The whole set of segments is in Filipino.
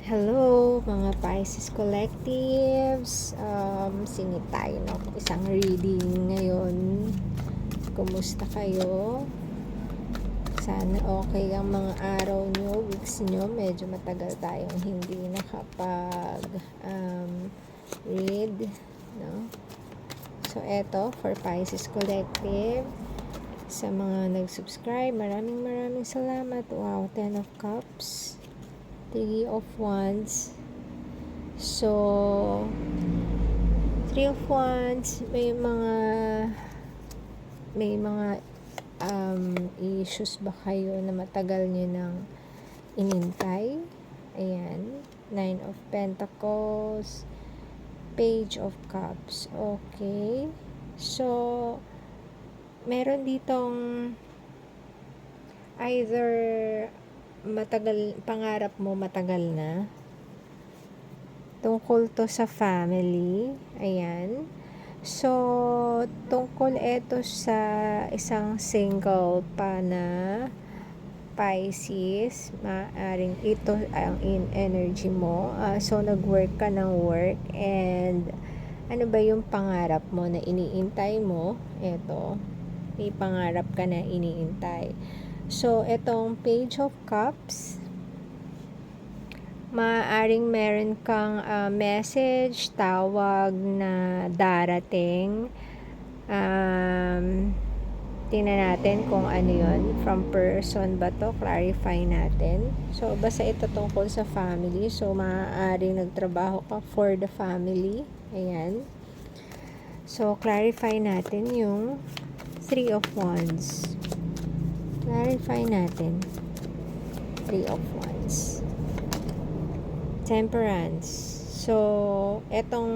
Hello mga Pisces Collectives. Singit tayo ng isang reading ngayon. Kumusta kayo? Sana okay ang mga araw nyo, weeks nyo. Medyo matagal tayong hindi nakapag read, no? So eto for Pisces Collective, sa mga nag-subscribe, maraming salamat. Wow, 10 of Cups, 3 of Wands. So 3 of Wands, may mga issues ba kayo na matagal nyo nang inintay? Ayan, 9 of Pentacles, Page of Cups. Okay, so meron ditong either pangarap mo matagal na, tungkol to sa family. Ayan, so tungkol ito sa isang single pa na Pisces. Maaring ito ang energy mo. So nag-work ka ng work, and ano ba yung pangarap mo na iniintay mo? Eto, may pangarap ka na iniintay. So, etong Page of Cups, maaaring meron kang message, tawag na darating. Tingnan natin kung ano yun. From person ba to? Clarify natin. So, basta ito tungkol sa family. So, maaaring nagtrabaho ka for the family. Ayan. So, clarify natin yung 3 of Wands. Clarify natin. 3 of Wands. Temperance. So, etong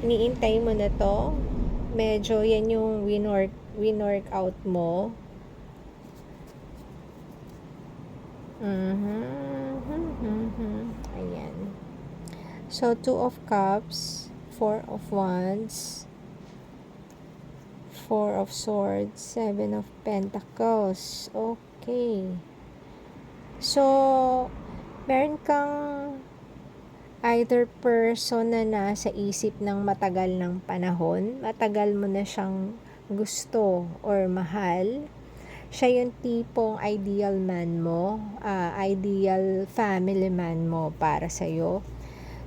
iniintay mo na to, medyo yan yung win-work out mo. Ayan. So, 2 of Cups, 4 of Wands, 4 of Swords, 7 of Pentacles. Okay. So, meron kang either person na nasa isip ng matagal ng panahon. Matagal mo na siyang gusto or mahal. Siya yung tipong ideal man mo, ideal family man mo para sa'yo.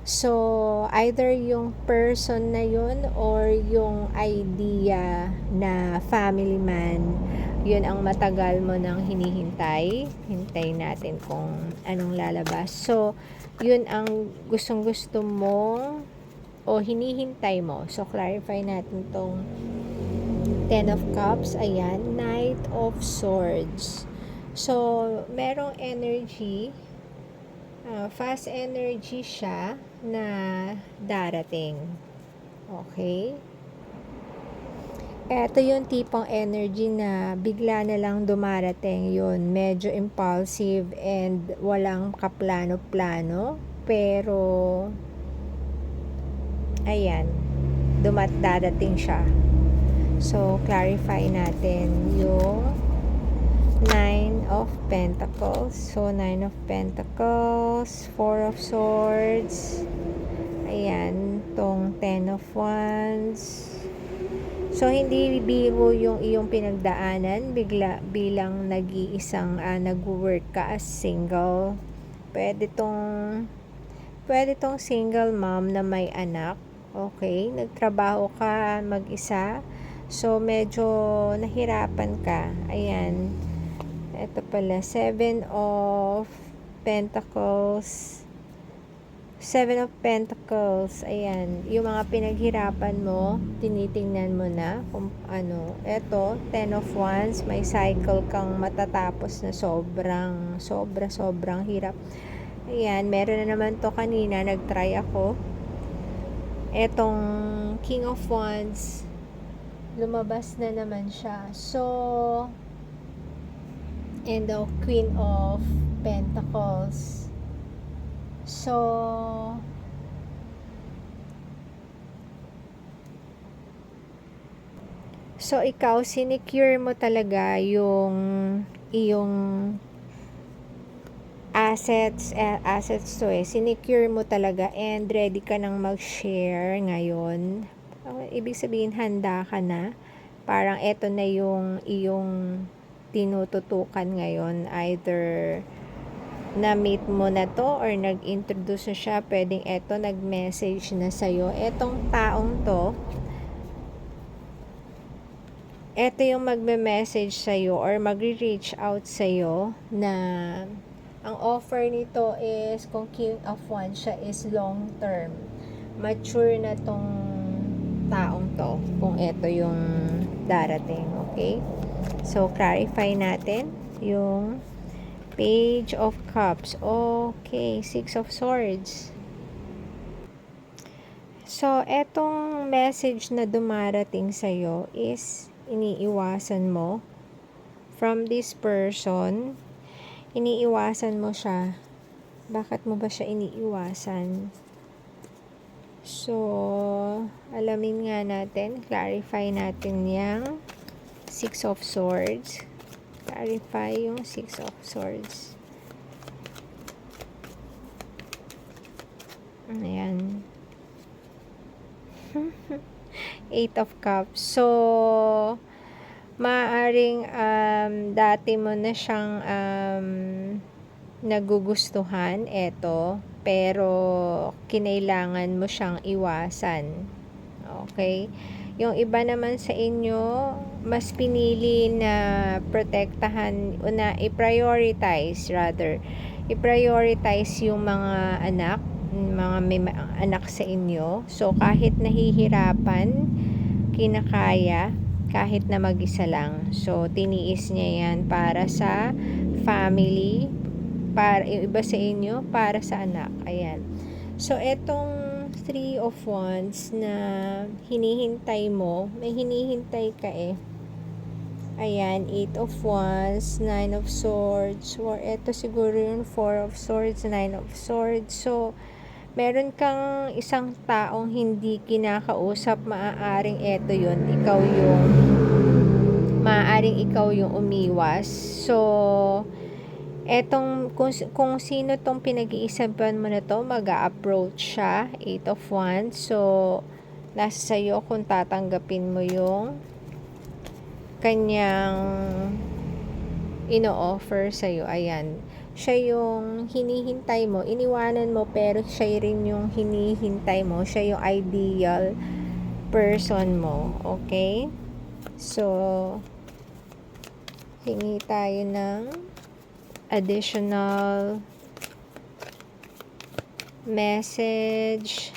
So, either yung person na yun or yung idea na family man, yun ang matagal mo nang hinihintay. Hintayin natin kung anong lalabas. So, yun ang gustong-gusto mo o hinihintay mo. So, clarify natin tong 10 of Cups. Ayan, Knight of Swords. So, merong energy, fast energy siya na darating. Okay? Ito yung tipong energy na bigla na lang dumarating yun. Medyo impulsive and walang kaplano-plano. Pero, ayan, darating siya. So, clarify natin yung 9 of Pentacles. So, 9 of Pentacles, 4 of Swords, ayan, tong 10 of Wands. So, hindi biro yung iyong pinagdaanan bilang nag-iisang nag-work ka as single. Pwede tong single mom na may anak. Okay, nagtrabaho ka mag-isa. So, medyo nahirapan ka. Ayan. Ito pala, 7 of Pentacles. 7 of Pentacles. Ayan. Yung mga pinaghirapan mo, tinitingnan mo na kung ano. Ito, 10 of Wands. May cycle kang matatapos na sobrang hirap. Ayan. Meron na naman to kanina. Nag-try ako. Etong King of Wands, lumabas na naman siya. So, and the Queen of Pentacles. So, ikaw, sinecure mo talaga yung iyong assets to sinecure mo talaga and ready ka nang mag-share ngayon. Ibig sabihin, handa ka na. Parang eto na yung iyong tinututukan ngayon. Either na-meet mo na to or nag-introduce na siya, pwedeng eto, nag-message na sa'yo. Etong taong to, eto yung magme-message sa'yo or magre-reach out sa'yo na ang offer nito is, kung King of Wands siya, is long term. Mature na tong taong to, kung eto yung darating. Okay? So, clarify natin yung Page of Cups. Okay, Six of Swords. So, etong message na dumarating sa'yo is iniiwasan mo from this person. Iniiwasan mo siya. Bakit mo ba siya iniiwasan? So, alamin nga natin, clarify natin yung Six of Swords. Clarify yung Six of Swords. Ayan. Eight of Cups. So, maaring dati mo na siyang nagugustuhan, eto, pero kinailangan mo siyang iwasan. Okay? Yung iba naman sa inyo, mas pinili na protektahan, i-prioritize yung mga anak, may anak sa inyo. So, kahit nahihirapan, kinakaya, kahit na mag-isa lang. So, tiniis niya yan para sa family, para yung iba sa inyo, para sa anak. Ayan. So, etong Three of Wands na hinihintay mo, may hinihintay ka Ayan, Eight of Wands, Nine of Swords, or eto siguro yung Four of Swords, Nine of Swords. So, meron kang isang taong hindi kinakausap, maaaring eto yun, maaaring ikaw yung umiwas. So, etong, kung sino tong pinag-iisipan mo na to, mag-a-approach siya, Eight of Wands. So, nasa sa'yo kung tatanggapin mo yung kanyang ino-offer sa'yo. Ayan. Siya yung hinihintay mo, iniwanan mo, pero siya rin yung hinihintay mo. Siya yung ideal person mo. Okay? So, hingi tayo ng additional message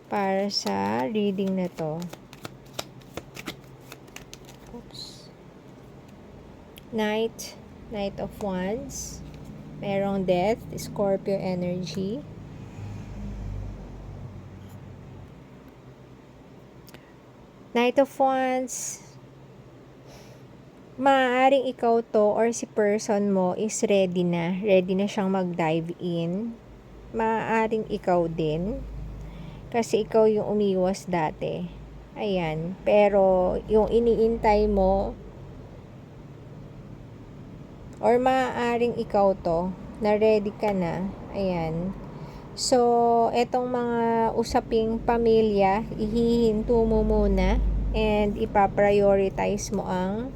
para sa reading na to. Oops. Knight of Wands. Merong Death, Scorpio energy. Knight of Wands, maaaring ikaw to or si person mo is ready na siyang mag-dive in. Maaaring ikaw din, kasi ikaw yung umiwas dati. Ayan, pero yung iniintay mo, or maaaring ikaw to, na ready ka na. Ayan. So, etong mga usaping pamilya, ihihinto mo muna and ipaprioritize mo ang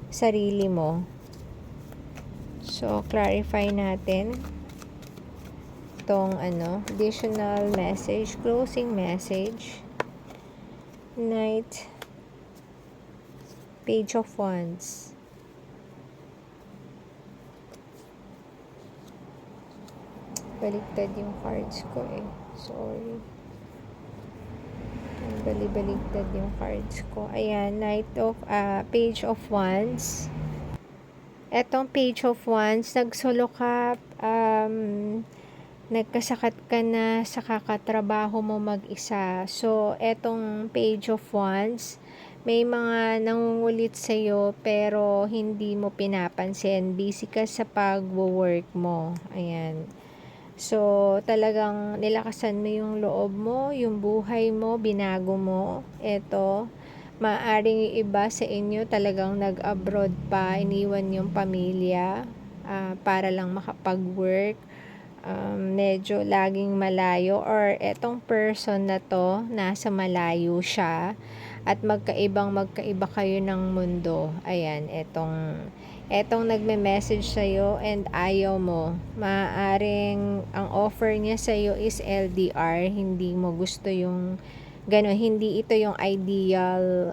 sarili mo. So, clarify natin itong additional message, closing message. Knight, Page of Wands. Baliktad yung cards ko sorry. Baliktad yung cards ko. Ayan, Page of Wands. Etong Page of Wands, nagsolo ka, nagkasakit ka na sa kakatrabaho mo mag-isa. So, etong Page of Wands, may mga nangungulit sa'yo pero hindi mo pinapansin. Busy ka sa pag-work mo. Ayan. So, talagang nilakasan mo yung loob mo, yung buhay mo, binago mo. Eto, maaaring iba sa inyo talagang nag-abroad pa, iniwan yung pamilya. para lang makapag-work. Medyo laging malayo, or etong person na to nasa malayo siya at magkaiba kayo ng mundo. Ayan, etong nagme-message sa'yo and ayaw mo. Maaaring ang offer niya sa'yo is LDR, hindi mo gusto yung gano'n, hindi ito yung ideal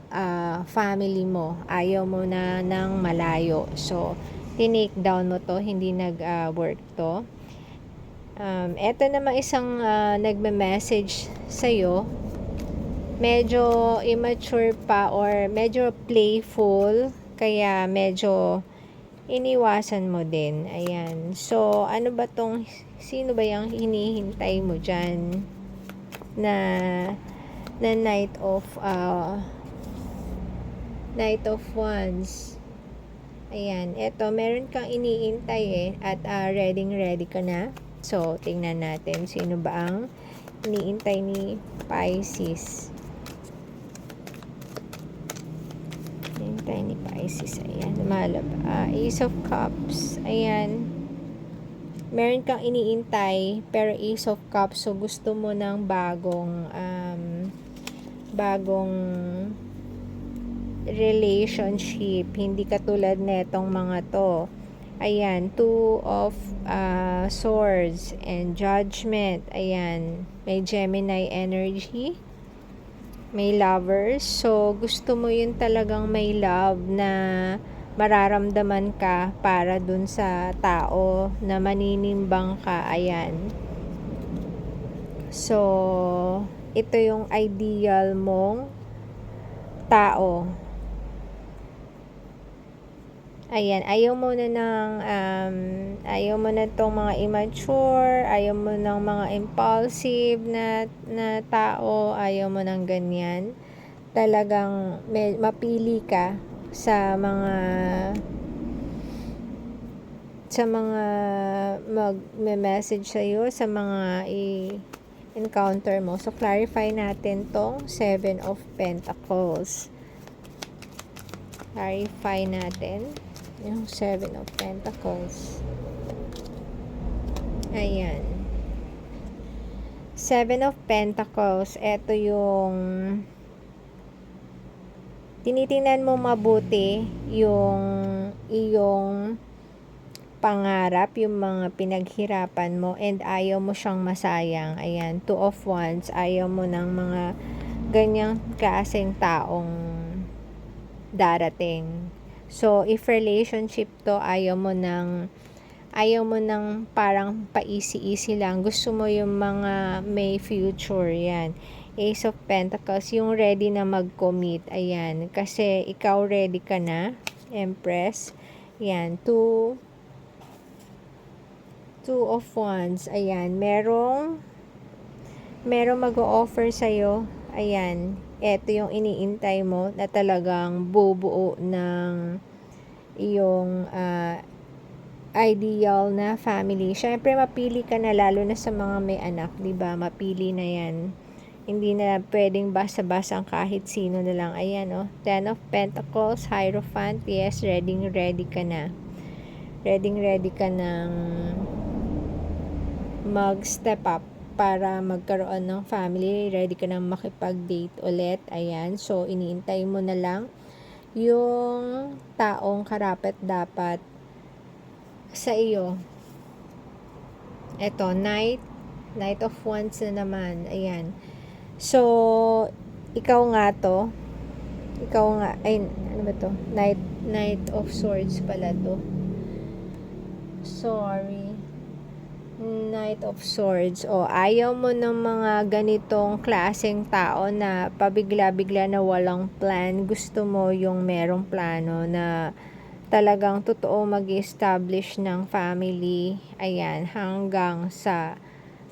family mo. Ayaw mo na ng malayo. So, tinake down mo to, hindi nag-work to. Eto naman isang nagme-message sa'yo, medyo immature pa or medyo playful, kaya medyo iniwasan mo din. Ayan. So, ano ba sino ba yung hinihintay mo dyan na Knight of Wands? Ayan. Eto, meron kang iniintay at ready ka na. So, tingnan natin sino ba ang iniintay ni Pisces. Iniintay ni Pisces. Ayan, Ace of Cups. Ayan. Meron kang iniintay, pero Ace of Cups. So, gusto mo ng bagong relationship. Hindi katulad netong mga to. Ayan, Two of Swords and Judgment. Ayan, may Gemini energy, may Lovers. So, gusto mo yun talagang may love na mararamdaman ka para dun sa tao na maninimbang ka. Ayan. So, ito yung ideal mong tao. Ayan, ayaw mo na tong mga immature, ayaw mo ng mga impulsive na tao, ayaw mo ng ganyan. Talagang mapili ka sa mga mag-message sa'yo, sa mga encounter mo. So, clarify natin tong 7 of Pentacles. Clarify natin yung 7 of Pentacles. Ayan. 7 of Pentacles. Ito yung tinitingnan mo mabuti yung iyong pangarap, yung mga pinaghirapan mo, and ayaw mo siyang masayang. Ayan. 2 of Wands. Ayaw mo ng mga ganyang klaseng taong darating. So, if relationship to, ayaw mo ng parang pa-easy-easy lang. Gusto mo yung mga may future. Yan. Ace of Pentacles, yung ready na mag-commit. Ayan. Kasi ikaw ready ka na. Empress. Yan. Two of Wands. Ayan. Merong mag-o-offer sa'yo. Ayan. Ito yung iniintay mo na talagang bubuo ng iyong ideal na family. Syempre, mapili ka na, lalo na sa mga may anak, diba? Mapili na yan. Hindi na pwedeng basta-basta kahit sino na lang. Ayan, 10 of Pentacles, Hierophant. Yes, ready ka na. Ready ka ng mag-step up para magkaroon ng family. Ready ka nang makipag-date ulit. Ayan. So, iniintay mo na lang yung taong karapat-dapat sa iyo. Ito, Knight of Wands na naman. Ayan. So, ikaw nga to. Ay, ano ba to? Knight of Swords pala to. Sorry. Knight of Swords. Ayaw mo ng mga ganitong klaseng tao na pabigla-bigla na walang plan. Gusto mo yung merong plano na talagang totoo mag-establish ng family. Ayan, hanggang sa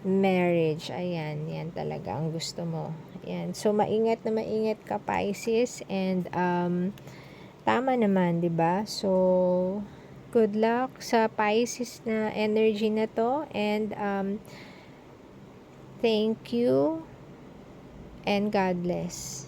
marriage. Ayan, yan talaga ang gusto mo. Ayan. So, maingat ka, Pisces. And, tama naman, 'di ba? So, good luck sa Pisces na energy na to, and thank you and God bless.